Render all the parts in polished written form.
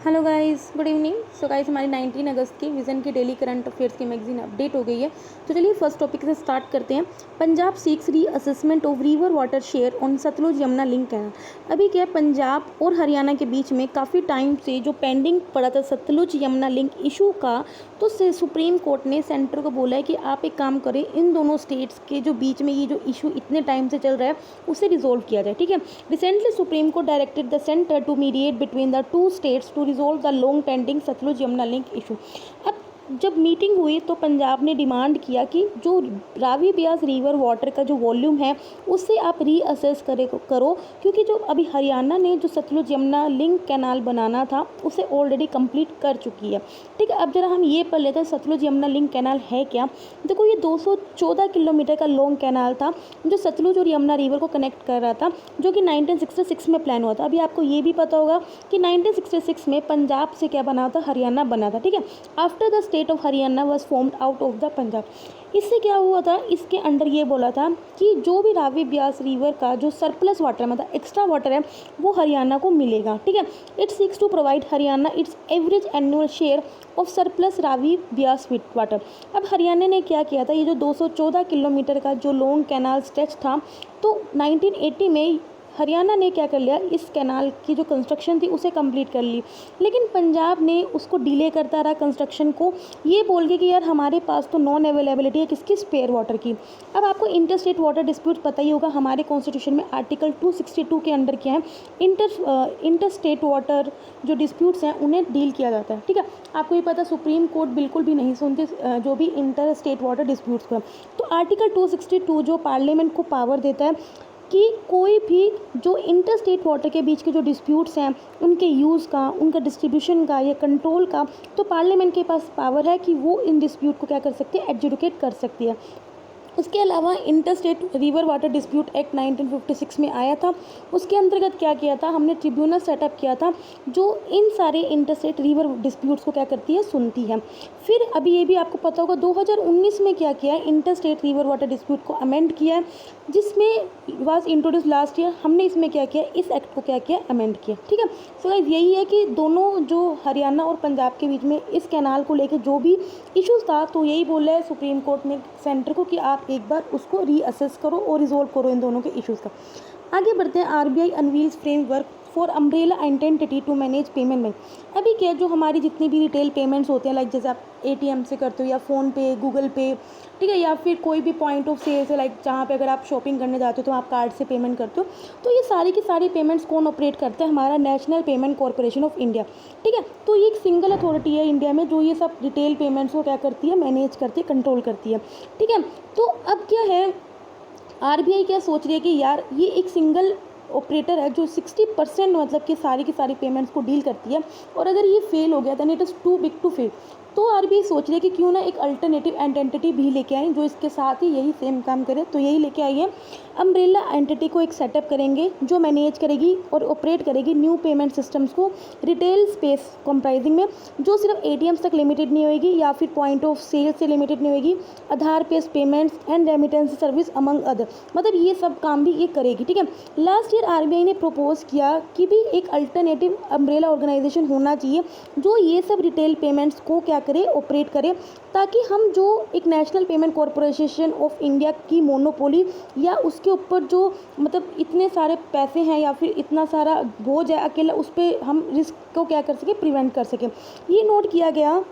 Hello guys, good evening. So guys, हमारी 19 अगस्त की vision की डेली करंट अफेयर्स की मैगजीन अपडेट हो गई है। तो चलिए फर्स्ट टॉपिक से स्टार्ट करते हैं। Punjab seeks reassessment of river water share on Sutlej Yamuna link canal. अभी क्या है, पंजाब और हरियाणा के बीच में काफ़ी टाइम से जो पेंडिंग पड़ा था सतलुज यमुना लिंक इशू का, तो सुप्रीम कोर्ट ने सेंटर को बोला है कि आप एक काम करें, इन दोनों स्टेट्स के जो बीच में ये जो इशू इतने टाइम से चल रहा है उसे रिजोल्व किया जाए। ठीक है, recently Supreme Court directed the centre to mediate between the two states to resolve the long pending Sutlej Yamuna link issue. अब जब मीटिंग हुई तो पंजाब ने डिमांड किया कि जो रावी ब्यास रिवर वाटर का जो वॉल्यूम है उससे आप रीअसेस करो, क्योंकि जो अभी हरियाणा ने जो सतलुज यमुना लिंक कैनाल बनाना था उसे ऑलरेडी कंप्लीट कर चुकी है। ठीक है, अब जरा हम ये पढ़ लेते हैं सतलुज यमुना लिंक कैनाल है क्या। देखो, ये 214 किलोमीटर का लॉन्ग कैनाल था जो सतलुज और यमुना रिवर को कनेक्ट कर रहा था, जो कि 1966 में प्लान हुआ था। अभी आपको ये भी पता होगा कि 1966 में पंजाब से क्या बना था, हरियाणा बना था। ठीक है, after the state of Haryana was formed out of the Punjab. इससे क्या हुआ था, इसके अंडर ये बोला था कि जो भी रावी ब्यास रिवर का जो सरप्लस वाटर मतलब एक्स्ट्रा वाटर है वो हरियाणा को मिलेगा। ठीक है, it seeks to provide Haryana its average annual share of surplus Ravi Beas water. अब हरियाणा ने क्या किया था, ये जो 214 किलोमीटर का जो लॉन्ग कैनाल स्ट्रेच था, तो 1980 में हरियाणा ने क्या कर लिया, इस कैनाल की जो कंस्ट्रक्शन थी उसे कंप्लीट कर ली। लेकिन पंजाब ने उसको डिले करता रहा कंस्ट्रक्शन को, ये बोल के कि यार हमारे पास तो नॉन अवेलेबिलिटी है किसकी, स्पेयर वाटर की। अब आपको इंटर स्टेट वाटर डिस्प्यूट पता ही होगा, हमारे कॉन्स्टिट्यूशन में आर्टिकल 262 के अंडर क्या है, इंटर स्टेट वाटर जो डिस्प्यूट्स हैं उन्हें डील किया जाता है। ठीक है, आपको ये पता, सुप्रीम कोर्ट बिल्कुल भी नहीं सुनती जो भी इंटर स्टेट वाटर डिस्प्यूट्स को। तो आर्टिकल 262 जो पार्लियामेंट को पावर देता है कि कोई भी जो इंटर स्टेट वाटर के बीच के जो डिस्प्यूट्स हैं उनके यूज़ का, उनका डिस्ट्रीब्यूशन का या कंट्रोल का, तो पार्लियामेंट के पास पावर है कि वो इन डिस्प्यूट को क्या कर सकती है, एडजुडिकेट कर सकती है। उसके अलावा inter state river water dispute act 1956 में आया था। उसके अंतर्गत क्या किया था, हमने ट्रिब्यूनल सेटअप किया था जो इन सारे इंटर स्टेट रिवर डिस्प्यूट्स को क्या करती है, सुनती है। फिर अभी ये भी आपको पता होगा 2019 में क्या किया है, inter state river water dispute को अमेंड किया है, जिसमें वाज इंट्रोड्यूस लास्ट ईयर। हमने इसमें क्या किया, इस एक्ट को क्या किया, अमेंड किया। ठीक है, सो गाइस यही है कि दोनों जो हरियाणा और पंजाब के बीच में इस कैनाल को लेकर जो भी इश्यूज था, तो यही बोला है सुप्रीम कोर्ट ने सेंटर को कि आप एक बार उसको रीअसेस करो और रिजोल्व करो इन दोनों के इश्यूज़ का। आगे बढ़ते हैं। RBI unveils framework for umbrella identity to manage payment में। अभी क्या, जो हमारी जितनी भी रिटेल पेमेंट्स होते हैं, लाइक जैसे आप एटीएम से करते हो या फ़ोन पे, गूगल पे, ठीक है, या फिर कोई भी पॉइंट ऑफ सेल से, लाइक जहाँ पे अगर आप शॉपिंग करने जाते हो तो आप कार्ड से पेमेंट करते हो, तो ये सारी की सारी पेमेंट्स कौन ऑपरेट करता है, हमारा national Payment Corporation of India. ठीक है, तो ये एक सिंगल अथॉरिटी है इंडिया में जो ये सब रिटेल पेमेंट्स को क्या करती है, मैनेज करती है, कंट्रोल करती है। ठीक है, तो अब क्या है, आरबीआई क्या सोच रही है कि यार ये एक सिंगल ऑपरेटर है जो 60% मतलब कि सारी की सारी पेमेंट्स को डील करती है, और अगर ये फेल हो गया then it is too big to fail. तो आरबीआई सोच रही है कि क्यों ना एक अल्टरनेटिव एंटिटी भी लेके आए जो इसके साथ ही यही सेम काम करे। तो यही लेके आई है, अम्ब्रेला एंटिटी को एक सेटअप करेंगे जो मैनेज करेगी और ऑपरेट करेगी न्यू पेमेंट सिस्टम्स को रिटेल स्पेस कंप्राइजिंग में, जो सिर्फ एटीएम्स तक लिमिटेड नहीं होगी या फिर पॉइंट ऑफ सेल से लिमिटेड नहीं होगी, Aadhaar based payments and remittance service among other, मतलब ये सब काम भी ये करेगी। ठीक है, लास्ट ईयर आरबीआई ने प्रपोज किया कि भी एक अल्टरनेटिव अम्ब्रेला ऑर्गेनाइजेशन होना चाहिए जो ये सब रिटेल पेमेंट्स को क्या करे, ऑपरेट करे, ताकि हम जो एक national Payment Corporation of India की मोनोपोली या उसके ऊपर जो मतलब इतने सारे पैसे हैं या फिर इतना सारा बोझ है अकेला, उस पर हम रिस्क को क्या कर सके, प्रिवेंट कर सके। ये नोट किया गया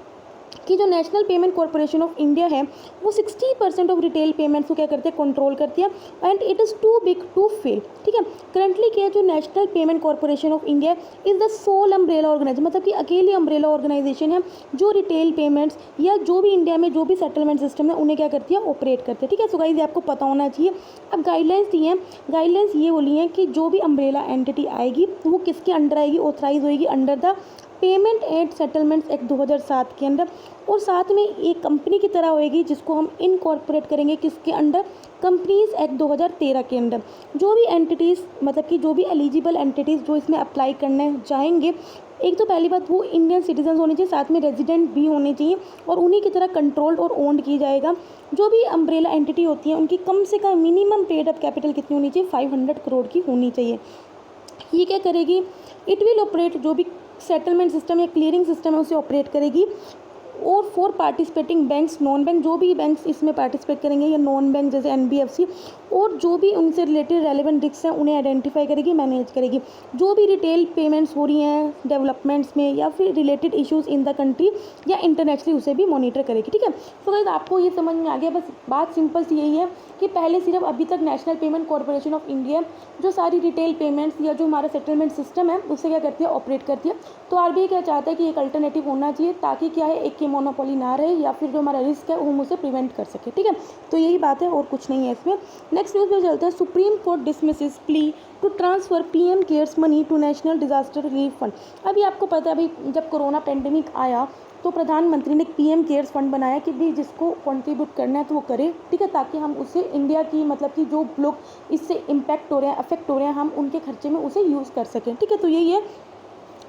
कि जो National Payment Corporation of India है वो 60% ऑफ रिटेल पेमेंट्स को क्या करते हैं, कंट्रोल करती है, and it is too big to fail. ठीक है, करंटली क्या है, जो National Payment Corporation of India is the sole umbrella organisation, मतलब कि अकेली अम्ब्रेला ऑर्गेनाइजेशन है जो रिटेल पेमेंट्स या जो भी इंडिया में जो भी सेटलमेंट सिस्टम है उन्हें क्या करती है, ऑपरेट करती है। ठीक है, सो गाइस ये आपको पता होना चाहिए। अब गाइडलाइंस दी हैं, गाइडलाइंस ये बोली हैं कि जो भी अम्ब्रेला एंटिटी आएगी वो किसके अंडर आएगी, ऑथराइज होएगी under the payment and settlements act 2007 के अंदर, और साथ में एक कंपनी की तरह होएगी जिसको हम इनकॉर्पोरेट करेंगे किसके अंडर, कंपनीज एक्ट 2013 के अंदर। जो भी एंटिटीज़ मतलब कि जो भी एलिजिबल एंटिटीज़ जो इसमें अप्लाई करने चाहेंगे, एक तो पहली बात वो इंडियन सिटीजन होने चाहिए, साथ में रेजिडेंट भी होने चाहिए, और उन्हीं की तरह कंट्रोल्ड और ओन्ड की जाएगा। जो भी अम्ब्रेला एंटिटी होती है उनकी कम से कम मिनिमम पेड अप कैपिटल कितनी होनी चाहिए, 500 करोड़ की होनी चाहिए। ये क्या करेगी, इट विल ऑपरेट जो भी सेटलमेंट सिस्टम या क्लियरिंग सिस्टम है उसे ऑपरेट करेगी। और for participating banks, non bank, जो भी बैंक्स इसमें पार्टिसिपेट करेंगे या नॉन बैंक जैसे NBFC, और जो भी उनसे रिलेटेड रेलेवेंट रिस्क हैं उन्हें आइडेंटिफाई करेगी, मैनेज करेगी। जो भी रिटेल पेमेंट्स हो रही हैं डेवलपमेंट्स में या फिर related issues in the country या इंटरनेशनली उसे भी मॉनिटर करेगी। ठीक है, तो गाइस आपको ये समझ में आ गया। बस बात सिंपल सी यही है कि पहले सिर्फ अभी तक national payment corporation of India जो सारी रिटेल पेमेंट्स या जो हमारा सेटलमेंट सिस्टम है उससे क्या करती है, ऑपरेट करती है। तो RBI क्या चाहता है कि एक अल्टरनेटिव होना चाहिए ताकि क्या है, एक की मोनोपोली ना रहे या फिर जो हमारा रिस्क है वो हम उसे प्रिवेंट कर सके। ठीक है, तो यही बात है और कुछ नहीं है इसमें। नेक्स्ट न्यूज़ में चलते हैं। Supreme Court dismisses plea to transfer PM cares money to National Disaster Relief Fund. अभी आपको पता है, अभी जब कोरोना पेंडेमिक आया तो प्रधानमंत्री ने PM केयर्स फंड बनाया कि भी जिसको कंट्रीब्यूट करना है तो वो करे। ठीक है, ताकि हम उससे इंडिया की मतलब कि जो लोग इससे इम्पैक्ट हो रहे हैं, अफेक्ट हो रहे हैं, हम उनके खर्चे में उसे यूज़ कर सकें। ठीक है, तो यही है।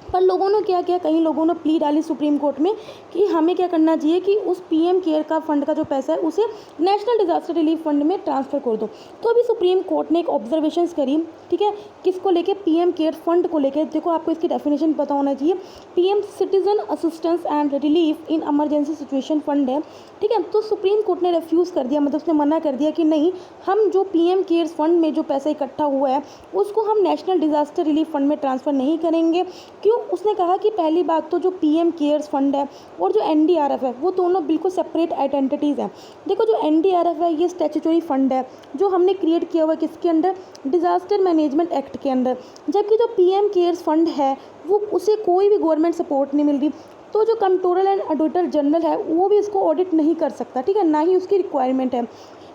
पर लोगों ने क्या किया, कई लोगों ने प्ली डाली सुप्रीम कोर्ट में कि हमें क्या करना चाहिए कि उस PM केयर का फंड का जो पैसा है उसे नेशनल डिजास्टर रिलीफ फंड में ट्रांसफ़र कर दो। तो अभी सुप्रीम कोर्ट ने एक ऑब्जर्वेशंस करी, ठीक है, किसको लेके, PM केयर फंड को लेके। देखो आपको इसकी डेफिनेशन पता होना चाहिए। PM citizen assistance and relief in emergency situation fund है। ठीक है, तो सुप्रीम कोर्ट ने रिफ्यूज़ कर दिया, मतलब उसने मना कर दिया कि नहीं, हम जो PM केयर्स फंड में जो पैसा इकट्ठा हुआ है उसको हम नेशनल डिजास्टर रिलीफ फंड में ट्रांसफ़र नहीं करेंगे। क्यों? उसने कहा कि पहली बात तो जो PM केयर्स फंड है और जो NDRF है वो दोनों बिल्कुल सेपरेट आइडेंटिटीज़ हैं। देखो जो NDRF है ये स्टैट्यूटरी फंड है जो हमने क्रिएट किया हुआ है किसके अंडर, डिज़ास्टर मैनेजमेंट एक्ट के अंदर। जबकि जो PM केयर्स फंड है वो उसे कोई भी गवर्नमेंट सपोर्ट नहीं मिल रही। तो जो कंट्रोलर एंड ऑडिटर जनरल है वो भी इसको ऑडिट नहीं कर सकता। ठीक है, ना ही उसकी रिक्वायरमेंट है।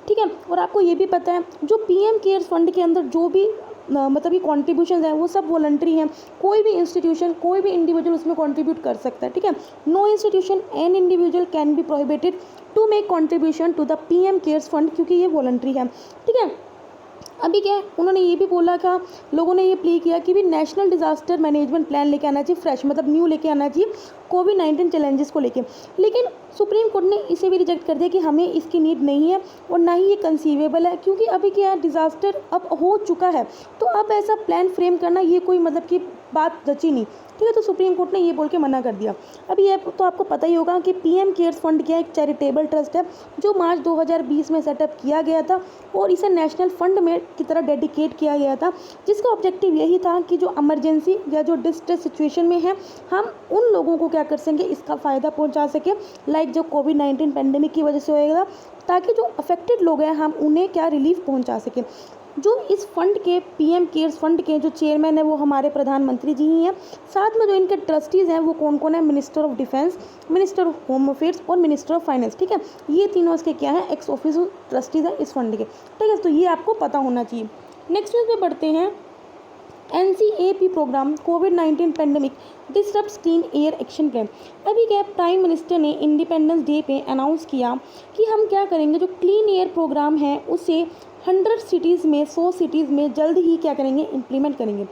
ठीक है, और आपको ये भी पता है जो PM केयर्स फंड के अंदर जो भी मतलब कि कॉन्ट्रीब्यूशन है वो सब वॉलंटरी हैं। कोई भी इंस्टीट्यूशन, कोई भी इंडिविजुअल उसमें कंट्रीब्यूट कर सकता है। ठीक है, no institution and individual can be prohibited to make contribution to the PM cares fund, क्योंकि ये वॉलंटरी है। ठीक है, अभी क्या है, उन्होंने ये भी बोला था, लोगों ने ये प्ले किया कि भी नेशनल डिजास्टर मैनेजमेंट प्लान लेके आना चाहिए, फ्रेश मतलब न्यू लेके आना चाहिए COVID-19 चैलेंजेस को लेके। लेकिन सुप्रीम कोर्ट ने इसे भी रिजेक्ट कर दिया कि हमें इसकी नीड नहीं है और ना ही ये कंसीवेबल है, क्योंकि अभी क्या है, डिज़ास्टर अब हो चुका है। तो अब ऐसा प्लान फ्रेम करना ये कोई मतलब कि बात बची नहीं। ठीक है, तो सुप्रीम कोर्ट ने ये बोल के मना कर दिया। अब ये तो आपको पता ही होगा कि PM केयर्स फंड क्या, एक चैरिटेबल ट्रस्ट है जो मार्च 2020 में सेटअप किया गया था और इसे नेशनल फंड में की तरह डेडिकेट किया गया था, जिसका ऑब्जेक्टिव यही था कि जो इमरजेंसी या जो डिस्ट्रेस सिचुएशन में है हम उन लोगों को क्या कर सकेंगे, इसका फ़ायदा पहुंचा सके। लाइक जो COVID-19 पेंडेमिक की वजह से होएगा, ताकि जो अफेक्टेड लोग हैं हम उन्हें क्या रिलीफ पहुंचा सकें। जो इस फंड के PM केयर्स फंड के जो चेयरमैन है वो हमारे प्रधानमंत्री जी ही हैं। साथ में जो इनके ट्रस्टीज़ हैं वो कौन कौन है, minister of defence, minister of home affairs और मिनिस्टर ऑफ फाइनेंस। ठीक है, ये तीनों इसके क्या हैं, एक्स ऑफिशियल ट्रस्टीज़ हैं इस फंड के। ठीक है, तो ये आपको पता होना चाहिए। नेक्स्ट न्यूज़ में बढ़ते हैं। NCAP programme COVID-19 pandemic disrupts clean air action plan. अभी क्या प्राइम मिनिस्टर ने इंडिपेंडेंस डे पे अनाउंस किया कि हम क्या करेंगे, जो क्लीन एयर प्रोग्राम है उसे 100 सिटीज़ में, 100 सिटीज़ में जल्द ही क्या करेंगे, इम्प्लीमेंट करेंगे।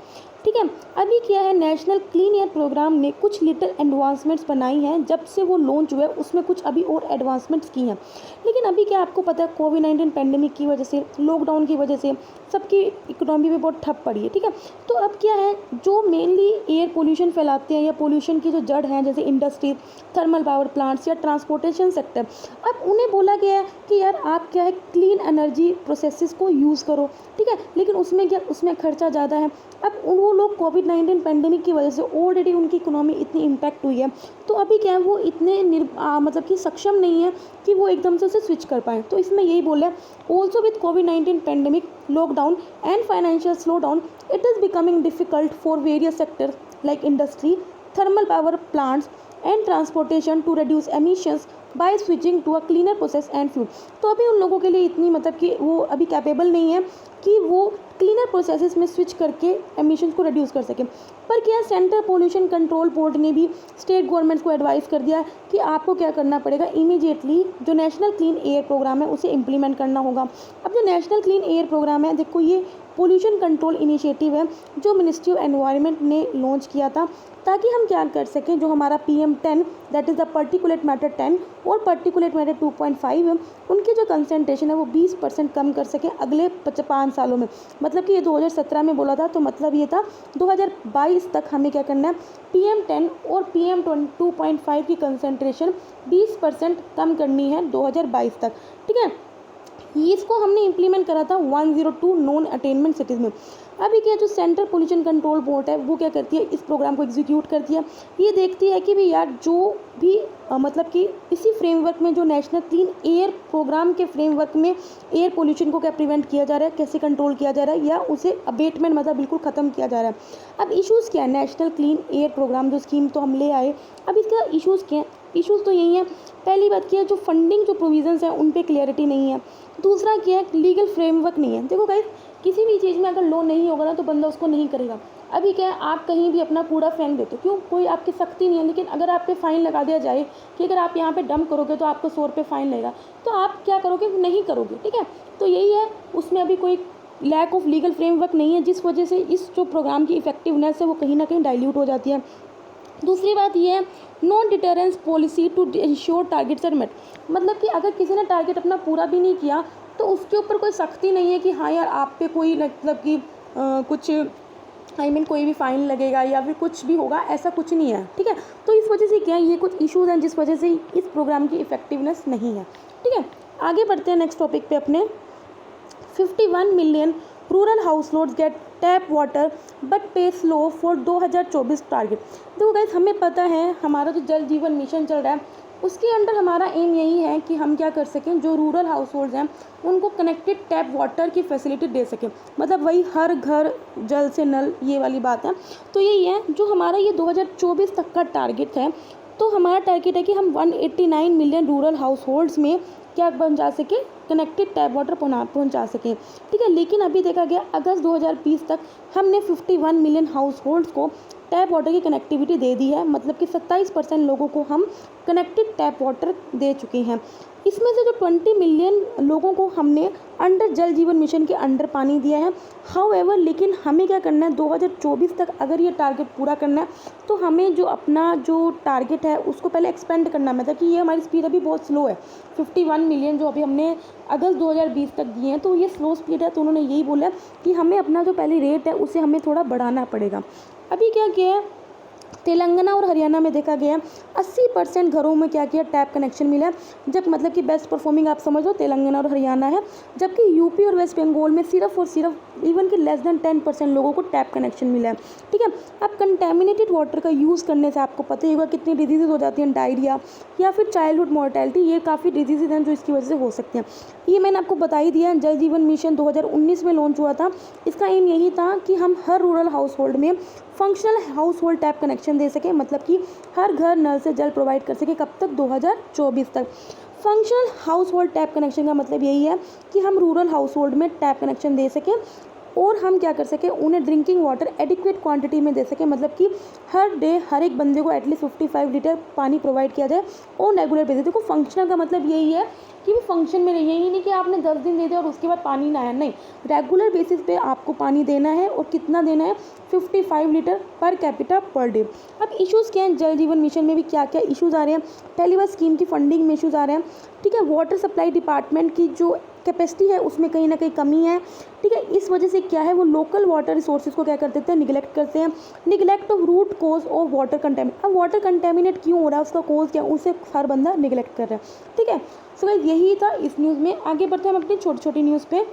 ठीक है, अभी क्या है, नेशनल क्लीन एयर प्रोग्राम ने कुछ लिटिल एडवांसमेंट्स बनाई हैं जब से वो लॉन्च हुआ है, उसमें कुछ अभी और एडवांसमेंट्स की हैं। लेकिन अभी क्या आपको पता है, COVID-19 पेंडेमिक की वजह से, लॉकडाउन की वजह से सबकी इकोनॉमी में बहुत ठप पड़ी है। ठीक है, तो अब क्या है, जो मेनली एयर पोल्यूशन फैलाते हैं या पोल्यूशन की जो जड़ हैं जैसे इंडस्ट्री, थर्मल पावर प्लांट्स या ट्रांसपोर्टेशन सेक्टर, अब उन्हें बोला गया है कि यार आप क्या है, क्लीन एनर्जी प्रोसेसेस को यूज़ करो। ठीक है, लेकिन उसमें क्या, उसमें खर्चा ज़्यादा है। अब वो लोग COVID-19 पेंडेमिक की वजह से ऑलरेडी उनकी इकोनॉमी इतनी इम्पैक्ट हुई है, तो अभी क्या है, वो इतने मतलब कि सक्षम नहीं है कि वो एकदम से उसे स्विच कर पाएँ। तो इसमें यही बोला है, also with COVID-19 pandemic, lockdown and financial slow down, it is becoming difficult for various sectors like industry, thermal power plants and transportation to reduce emissions by switching to a cleaner process and fuel. तो अभी उन लोगों के लिए इतनी मतलब कि वो अभी कैपेबल नहीं है कि वो क्लीनर प्रोसेसेस में स्विच करके एमिशंस को रिड्यूस कर सकें। पर क्या सेंट्रल पोल्यूशन कंट्रोल बोर्ड ने भी स्टेट गवर्नमेंट्स को एडवाइस कर दिया कि आपको क्या करना पड़ेगा, इमीडिएटली जो नेशनल क्लीन एयर प्रोग्राम है उसे इम्प्लीमेंट करना होगा। अब जो नेशनल क्लीन एयर प्रोग्राम है, देखो ये पोल्यूशन कंट्रोल इनिशिएटिव है जो मिनिस्ट्री ऑफ एनवायरनमेंट ने लॉन्च किया था, ताकि हम क्या कर सकें, जो हमारा PM10 that is the particulate matter 10 और पार्टिकुलेट मैटर 2.5 है, उनकी जो कंसंट्रेशन है वो 20% कम कर सकें अगले 5 सालों में। मतलब कि ये 2017 में बोला था, तो मतलब ये था 2022 तक हमें क्या करना है, PM10 और PM2.5 की कंसंट्रेशन 20% कम करनी है 2022 तक। ठीक है, इसको हमने इम्प्लीमेंट करा था 102 नॉन अटेनमेंट सिटीज़ में। अभी क्या, जो सेंट्रल पोल्यूशन कंट्रोल बोर्ड है वो क्या करती है, इस प्रोग्राम को एग्जीक्यूट करती है। ये देखती है कि भी यार जो भी मतलब कि इसी फ्रेमवर्क में, जो नेशनल क्लीन एयर प्रोग्राम के फ्रेमवर्क में एयर पोल्यूशन को क्या प्रिवेंट किया जा रहा है, कैसे कंट्रोल किया जा रहा है, या उसे अबेटमेंट मतलब बिल्कुल ख़त्म किया जा रहा है। अब इश्यूज़ क्या है, नेशनल क्लीन एयर प्रोग्राम जो स्कीम तो हम ले आए, अब इसका इश्यूज़ क्या है, इश्यूज़ तो यही है। पहली बात क्या है, जो फंडिंग जो प्रोविजंस हैं उन पे क्लियरिटी नहीं है। दूसरा क्या है, लीगल फ्रेमवर्क नहीं है। देखो गाइस, किसी भी चीज़ में अगर लॉ नहीं होगा ना तो बंदा उसको नहीं करेगा। अभी क्या है, आप कहीं भी अपना कूड़ा फेंक देते हो, क्यों, कोई आपकी सख्ती नहीं है, लेकिन अगर आप पे फाइन लगा दिया जाए कि अगर आप यहाँ पे डंप करोगे तो आपको 100 रुपये फाइन लगेगा, तो आप क्या करोगे, नहीं करोगे। ठीक है, तो यही है, उसमें अभी कोई लैक ऑफ लीगल फ्रेमवर्क नहीं है, जिस वजह से इस जो प्रोग्राम की इफेक्टिवनेस है वो कहीं ना कहीं डाइल्यूट हो जाती है। दूसरी बात ये है, non deterrence policy to ensure targets are met. मतलब कि अगर किसी ने टारगेट अपना पूरा भी नहीं किया तो उसके ऊपर कोई सख्ती नहीं है कि हाँ यार आप पे कोई मतलब कि कुछ कोई भी फ़ाइन लगेगा या फिर कुछ भी होगा, ऐसा कुछ नहीं है। ठीक है, तो इस वजह से क्या है, ये कुछ इश्यूज़ हैं जिस वजह से इस प्रोग्राम की इफेक्टिवनेस नहीं है। ठीक है, आगे बढ़ते हैं नेक्स्ट टॉपिक पे अपने। 51 million rural households get tap water but pace slow for 2024 target. देखो गाइस, हमें पता है हमारा जो जल जीवन मिशन चल रहा है उसके अंडर हमारा एम यही है कि हम क्या कर सकें, जो रूरल हाउस होल्ड्स हैं उनको कनेक्टेड टैप वाटर की फैसिलिटी दे सकें। मतलब वही हर घर जल से नल, ये वाली बात है। तो यही है जो हमारा ये 2024 तक का टारगेट है। तो हमारा टारगेट है कि हम 189 मिलियन रूरल हाउस होल्ड्स में क्या पहुंचा सके, कनेक्टेड टैप वाटर पहुंचा सकें। ठीक है, लेकिन अभी देखा गया अगस्त 2020 तक हमने 51 मिलियन हाउस होल्ड्स को टैप वाटर की कनेक्टिविटी दे दी है। मतलब कि 27% लोगों को हम कनेक्टेड टैप वाटर दे चुके हैं। इसमें से जो 20 मिलियन लोगों को हमने अंडर जल जीवन मिशन के अंडर पानी दिया है। हाउएवर, लेकिन हमें क्या करना है, 2024 तक अगर ये टारगेट पूरा करना है तो हमें जो अपना जो टारगेट है उसको पहले एक्सपेंड करना है। मतलब कि ये हमारी स्पीड अभी बहुत स्लो है। 51 मिलियन जो अभी हमने अगस्त 2020 तक दिए हैं तो ये स्लो स्पीड है। तो उन्होंने यही बोला कि हमें अपना जो पहले रेट है उसे हमें थोड़ा बढ़ाना पड़ेगा। अभी क्या किया है, तेलंगाना और हरियाणा में देखा गया 80% घरों में क्या किया, टैप कनेक्शन मिला है। जब मतलब कि बेस्ट परफॉर्मिंग आप समझ लो तेलंगाना और हरियाणा है, जबकि यूपी और वेस्ट बंगाल में सिर्फ और सिर्फ इवन कि लेस देन 10% लोगों को टैप कनेक्शन मिला है। ठीक है, अब कंटेमिनेटेड वाटर का यूज़ करने से आपको पता ही होगा कितनी डिजीज़ हो जाती हैं, डायरिया या फिर चाइल्डहुड मोर्टेलिटी, ये काफ़ी डिजीज़ हैं जो इसकी वजह से हो सकते हैं। ये मैंने आपको बता ही दिया। जल जीवन मिशन 2019 में लॉन्च हुआ था। इसका एम यही था कि हम हर रूरल हाउस होल्ड में functional household tap connection दे सकें। मतलब कि हर घर नल से जल प्रोवाइड कर सके। कब तक, 2024 तक। Functional household tap connection का मतलब यही है कि हम रूरल हाउस होल्ड में टैप कनेक्शन दे सकें और हम क्या कर सकें, उन्हें ड्रिंकिंग वाटर एडिक्वेट क्वांटिटी में दे सकें। मतलब कि हर डे हर एक बंदे को एटलीस्ट 55 लीटर पानी प्रोवाइड किया जाए और रेगुलर बेसिस। देखो, फंक्शनल का मतलब यही है कि वो फंक्शन में नहीं है, यही नहीं कि आपने 10 दिन दे दिया और उसके बाद पानी ना आया, नहीं, रेगुलर बेसिस पे आपको पानी देना है। और कितना देना है, 55 litre per capita per day. अब इश्यूज़ क्या हैं, जल जीवन मिशन में भी क्या क्या इश्यूज़ आ रहे हैं। पहली बार स्कीम की फंडिंग में इश्यूज़ आ रहे हैं। ठीक है, वाटर सप्लाई डिपार्टमेंट की जो कैपेसिटी है उसमें कहीं ना कहीं कमी है। ठीक है, इस वजह से क्या है, वो लोकल वाटर रिसोर्सेज को क्या कर देते हैं, निगलेक्ट करते हैं। Neglect of root cause of water contaminate. अब वाटर कंटेमिनेट क्यों हो रहा है, उसका कोज क्या, उसे हर बंदा निगलेक्ट कर रहा है। ठीक है, सो यही था इस न्यूज़ में। आगे बढ़ते हैं हम अपनी छोटी छोटी न्यूज़ पे।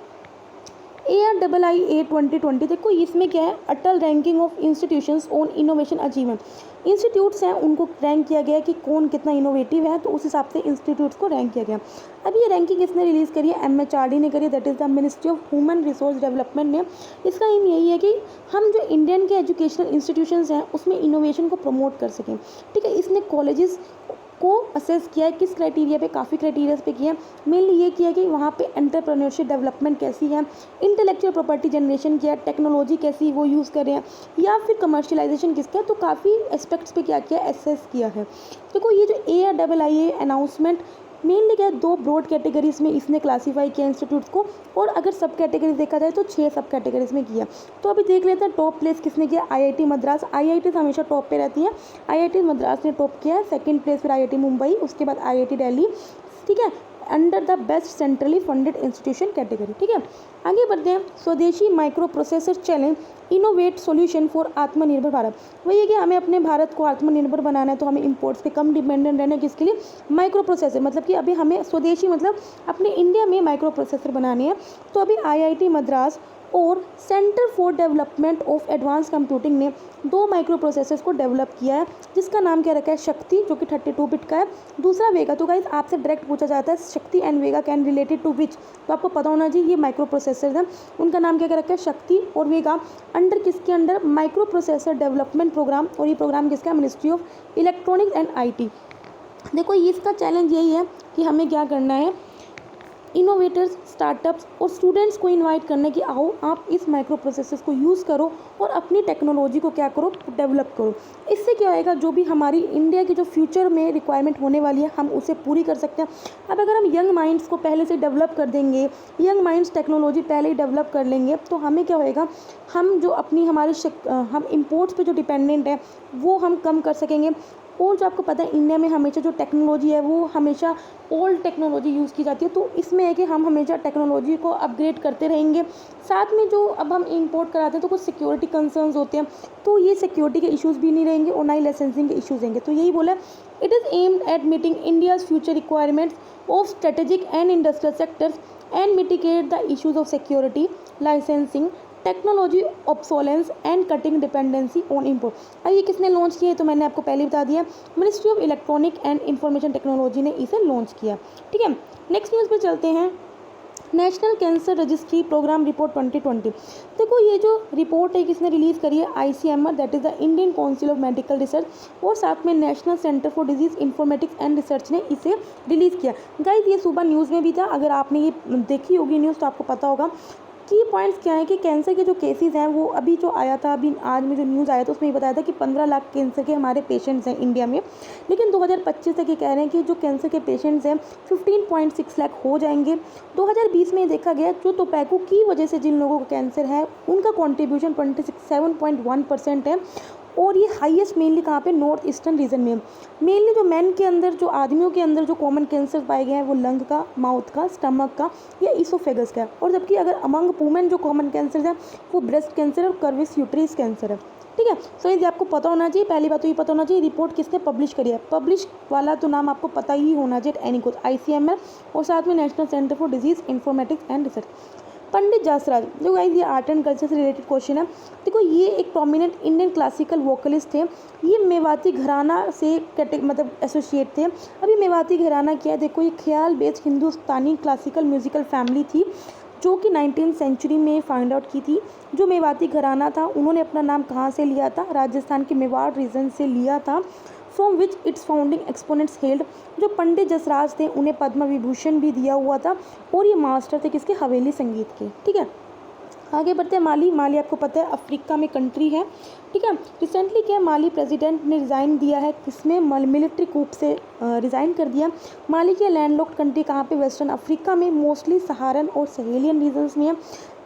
ARIIA 2020, देखो इसमें क्या है, Atal ranking of institutions on innovation achievement. Institutes हैं उनको रैंक किया गया कि कौन कितना इनोवेटिव है, तो उस हिसाब से इंस्टीट्यूट्स को रैंक किया गया। अब ये रैंकिंग इसने रिलीज़ करी है, MHRD ने करी है, that is the ministry of human resource development ने। इसका एम यही है कि हम जो इंडियन के एजुकेशनल इंस्टीट्यूशंस हैं उसमें इनोवेशन को प्रमोट कर सकें। ठीक है, इसने कॉलेजेस को असेस किया है, किस क्राइटेरिया पे, काफ़ी क्राइटेरियाज पे किया है। मेनली ये किया कि वहाँ पे एंटरप्रेन्योरशिप डेवलपमेंट कैसी है, इंटेलेक्चुअल प्रॉपर्टी जनरेशन क्या है, टेक्नोलॉजी कैसी वो यूज़ कर रहे हैं, या फिर कमर्शियलाइजेशन किसका है। तो काफ़ी एस्पेक्ट्स पे क्या किया, एसेस किया है। देखो, ये जो ARIIA अनाउंसमेंट मेनली क्या है, 2 ब्रॉड कैटेगरीज में इसने क्लासीफाई किया इंस्टीट्यूट्स को, और अगर सब कैटेगरीज देखा जाए तो 6 सब कैटेगरीज में किया। तो अभी देख लेते हैं टॉप प्लेस किसने किया, आईआईटी मद्रास। आईआईटी हमेशा टॉप पे रहती है, आईआईटी मद्रास ने टॉप किया है। सेकंड प्लेस फिर आईआईटी मुंबई, उसके बाद आईआईटी दिल्ली, ठीक है, under the best centrally funded institution category. ठीक है, आगे बढ़ते हैं। स्वदेशी micro processor challenge innovate solution for आत्मनिर्भर भारत। वही है कि हमें अपने भारत को आत्मनिर्भर बनाना है, तो हमें इंपोर्ट्स पे कम डिपेंडेंट रहना है। किसके लिए, माइक्रो प्रोसेसर, मतलब कि अभी हमें स्वदेशी मतलब अपने इंडिया में माइक्रो प्रोसेसर बनाने हैं। तो अभी आईआईटी मद्रास और centre for development of advance computing ने 2 माइक्रो प्रोसेसर्स को डेवलप किया है, जिसका नाम क्या रखा है, शक्ति, जो कि 32 बिट का है। दूसरा वेगा। तो गाइस आपसे डायरेक्ट पूछा जाता है Shakti and Vega can related to which, तो आपको पता होना चाहिए ये माइक्रो प्रोसेसर है, उनका नाम क्या रखा है, शक्ति और वेगा। अंडर किसके under, micro processor development programme, और ये प्रोग्राम किसका, ministry of electronics and IT। देखो इसका चैलेंज यही है कि हमें क्या करना है, इनोवेटर्स, स्टार्टअप्स और स्टूडेंट्स को इनवाइट करने की आओ आप इस माइक्रो प्रोसेसर्स को यूज़ करो और अपनी टेक्नोलॉजी को क्या करो, डेवलप करो। इससे क्या होएगा, जो भी हमारी इंडिया की जो फ्यूचर में रिक्वायरमेंट होने वाली है हम उसे पूरी कर सकते हैं। अब अगर हम यंग माइंड्स को पहले से डेवलप कर देंगे, यंग माइंड्स टेक्नोलॉजी पहले ही डेवलप कर लेंगे, तो हमें क्या होएगा, हम जो अपनी हम इम्पोर्ट्स पे जो डिपेंडेंट है वो हम कम कर सकेंगे। और जो आपको पता है इंडिया में हमेशा जो टेक्नोलॉजी है वो हमेशा ओल्ड टेक्नोलॉजी यूज़ की जाती है, तो इसमें है कि हम हमेशा टेक्नोलॉजी को अपग्रेड करते रहेंगे। साथ में जो अब हम इंपोर्ट कराते हैं तो कुछ सिक्योरिटी कंसर्न्स होते हैं, तो ये सिक्योरिटी के इश्यूज़ भी नहीं रहेंगे और ना ही लाइसेंसिंग के इश्यूज़ रहेंगे। तो यही बोला, it is aimed at meeting India's future requirements of strategic and industrial sectors and mitigate the issues of security, licensing, technology obsolescence and cutting dependency on import. अब ये किसने लॉन्च किया है, तो मैंने आपको पहले बता दिया, ministry of electronic and information technology ने इसे लॉन्च किया। ठीक है, नेक्स्ट न्यूज़ पे चलते हैं। National Cancer Registry Programme report 2020। देखो ये जो रिपोर्ट है किसने रिलीज़ करी है, ICMR, that is the Indian council of medical research, और साथ में national centre for disease informatics and research ने इसे रिलीज़ किया। गाइस ये सुबह न्यूज़ में भी था, अगर आपने ये देखी होगी न्यूज़ तो आपको पता होगा। की पॉइंट्स क्या है कि कैंसर के जो केसेस हैं वो अभी जो आया था, अभी आज में जो न्यूज़ आया था उसमें ये बताया था कि 15 लाख कैंसर के हमारे पेशेंट्स हैं इंडिया में, लेकिन 2025 तक ये कह रहे हैं कि जो कैंसर के पेशेंट्स हैं 15.6 लाख हो जाएंगे। 2020 में देखा गया जो टोबैको की वजह से जिन लोगों को कैंसर है उनका कॉन्ट्रीब्यूशन 27.1% है, और ये हाईएस्ट मेनली कहाँ पे, नॉर्थ ईस्टर्न रीजन में। मेनली जो मैन के अंदर, जो आदमियों के अंदर जो कॉमन कैंसर पाए गए हैं वो लंग का, माउथ का, स्टमक का या इसोफेगस का है, और जबकि अगर अमंग वुमेन जो कॉमन कैंसर है वो ब्रेस्ट कैंसर और कर्विस यूट्रिस कैंसर है। ठीक है, सो ये आपको पता होना चाहिए। पहली बात तो ये पता होना चाहिए रिपोर्ट किसने पब्लिश करी है, पब्लिश वाला तो नाम आपको पता ही होना चाहिए, एनी कुछ, ICMR, और साथ में national centre for disease informatics and research. Pandit Jasraj, जो गाइस ये आर्ट एंड कल्चर से रिलेटेड क्वेश्चन है। देखो ये एक प्रोमिनेंट इंडियन क्लासिकल वोकलिस्ट थे, ये मेवाती घराना से मतलब एसोसिएट थे। अभी मेवाती घराना क्या है, देखो ये ख्याल बेस्ड हिंदुस्तानी क्लासिकल म्यूजिकल फैमिली थी जो कि 19th सेंचुरी में फाइंड आउट की थी। जो मेवाती घराना था उन्होंने अपना नाम कहाँ से लिया था, राजस्थान के मेवाड़ रीजन से लिया था, from which it's founding exponents held. जो पंडित जसराज थे उन्हें पद्म विभूषण भी दिया हुआ था, और ये मास्टर थे किसके, हवेली संगीत के। ठीक है, आगे बढ़ते हैं। माली, माली आपको पता है अफ्रीका में कंट्री है। ठीक है, रिसेंटली क्या माली प्रेसिडेंट ने रिज़ाइन दिया है, किसमें, मिलिट्री कूप से रिज़ाइन कर दिया। माली की लैंडलॉक्ड कंट्री कहाँ पे, वेस्टर्न अफ्रीका में, मोस्टली सहारन और सहेलियन रीजन्स में है।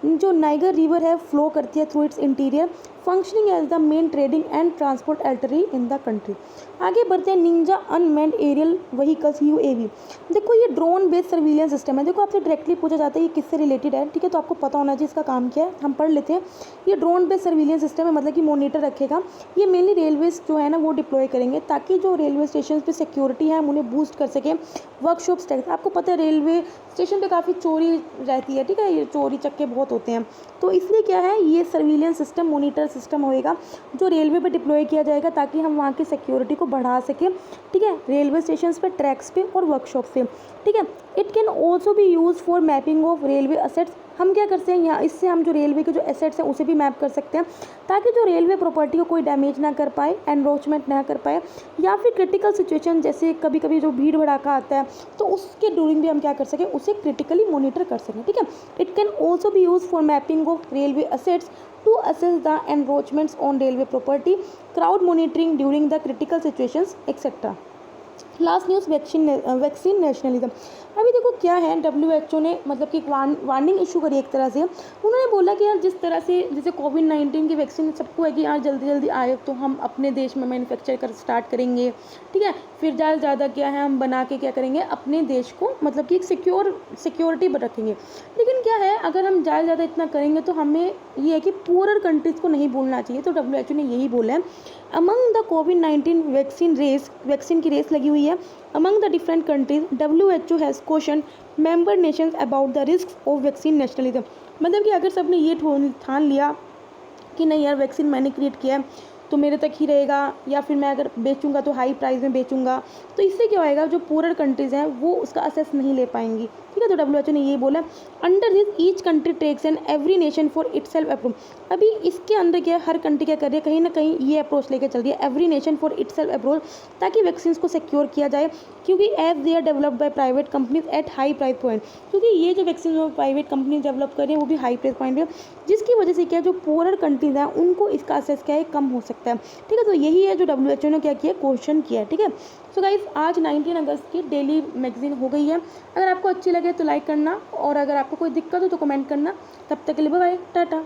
जो नाइगर रिवर है फ्लो करती है through its interior, functioning as the main trading and transport artery in the country. आगे बढ़ते हैं। Ninja unmanned aerial vehicles UAV। देखो ये ड्रोन बेस्ड सर्विलेंस सिस्टम है। देखो आपसे डायरेक्टली पूछा जाता है ये किससे रिलेटेड है, ठीक है, तो आपको पता होना चाहिए इसका काम क्या है, हम पढ़ लेते हैं। ये ड्रोन बेस्ड सर्विलेंस सिस्टम है, मतलब कि मॉनिटर रखेगा। ये मेनली रेलवेज जो है ना वो डिप्लॉय करेंगे, ताकि जो रेलवे स्टेशन पे सिक्योरिटी है हम उन्हें बूस्ट कर सकें। वर्कशॉप्स टैक्स, आपको पता है रेलवे स्टेशन पे काफ़ी चोरी रहती है, ठीक है, ये चोरी चक्के बहुत होते हैं, तो इसलिए क्या है ये सर्विलेंस सिस्टम, मॉनिटर सिस्टम होएगा जो रेलवे पे डिप्लॉय किया जाएगा, ताकि हम वहाँ की सिक्योरिटी को बढ़ा सकें। ठीक है, रेलवे स्टेशन पे, ट्रैक्स पे और वर्कशॉप पे। ठीक है, it can also be use for mapping of railway assets. हम क्या करते हैं यहाँ, इससे हम जो रेलवे के जो एसेट्स हैं उसे भी मैप कर सकते हैं, ताकि जो रेलवे प्रॉपर्टी को कोई डैमेज ना कर पाए, एनरोचमेंट ना कर पाए, या फिर क्रिटिकल सिचुएशन जैसे कभी कभी जो भीड़ भड़ाका आता है तो उसके ड्यूरिंग भी हम क्या कर सकें, उसे क्रिटिकली मॉनिटर कर सकें। ठीक है, it can also be use for mapping of railway assets to assess the encroachments on railway property, crowd monitoring during the critical situations, etc. Last news vaccine nationalism. अभी देखो क्या है, WHO ने मतलब कि वार्निंग इशू करी एक तरह से। उन्होंने बोला कि यार जिस तरह से जैसे कोविड-19 की वैक्सीन सबको है कि यार जल्दी जल्दी आए तो हम अपने देश में मैन्युफैक्चर कर स्टार्ट करेंगे, ठीक है। फिर ज़्यादा से ज़्यादा क्या है हम बना के क्या करेंगे अपने देश को मतलब कि एक सिक्योरिटी रखेंगे। लेकिन क्या है अगर हम ज़्यादा से ज़्यादा इतना करेंगे तो हमें ये है कि पुअर कंट्रीज़ को नहीं भूलना चाहिए। तो WHO ने यही बोला है अमंग द कोविड-19 वैक्सीन की रेस लगी हुई है among the different countries. WHO has question member Nations about the risk of vaccine nationalism. मतलब कि अगर सबने ये ठान लिया कि नहीं यार वैक्सीन मैंने क्रिएट किया है तो मेरे तक ही रहेगा, या फिर मैं अगर बेचूंगा तो हाई प्राइस में बेचूंगा, तो इससे क्या होएगा जो पूरर कंट्रीज़ हैं वो उसका असेस नहीं ले पाएंगी, ठीक है। तो WHO ने यही बोला under this each country takes and every nation for itself approve. अभी इसके अंदर क्या हर कंट्री क्या कर रही है कहीं ना कहीं ये अप्रोच लेकर चल रही है every nation for itself approve, ताकि वैक्सीन को सिक्योर किया जाए, क्योंकि as they are developed by private companies at high price point. क्योंकि ये जो वैक्सीन प्राइवेट कंपनीज डेवलप कर रही है वो भी हाई प्राइस पॉइंट है, जिसकी वजह से क्या जो पुअर कंट्रीज हैं उनको इसका असेस क्या है कम हो सकता है, ठीक है। तो यही है जो WHO ने क्या किया क्वेश्चन किया है, ठीक है। सो गाइस आज 19 अगस्त की डेली मैगजीन हो गई है। अगर आपको अच्छी लगे तो लाइक करना, और अगर आपको कोई दिक्कत हो तो कमेंट करना। तब तक के लिए बाय बाय, टाटा।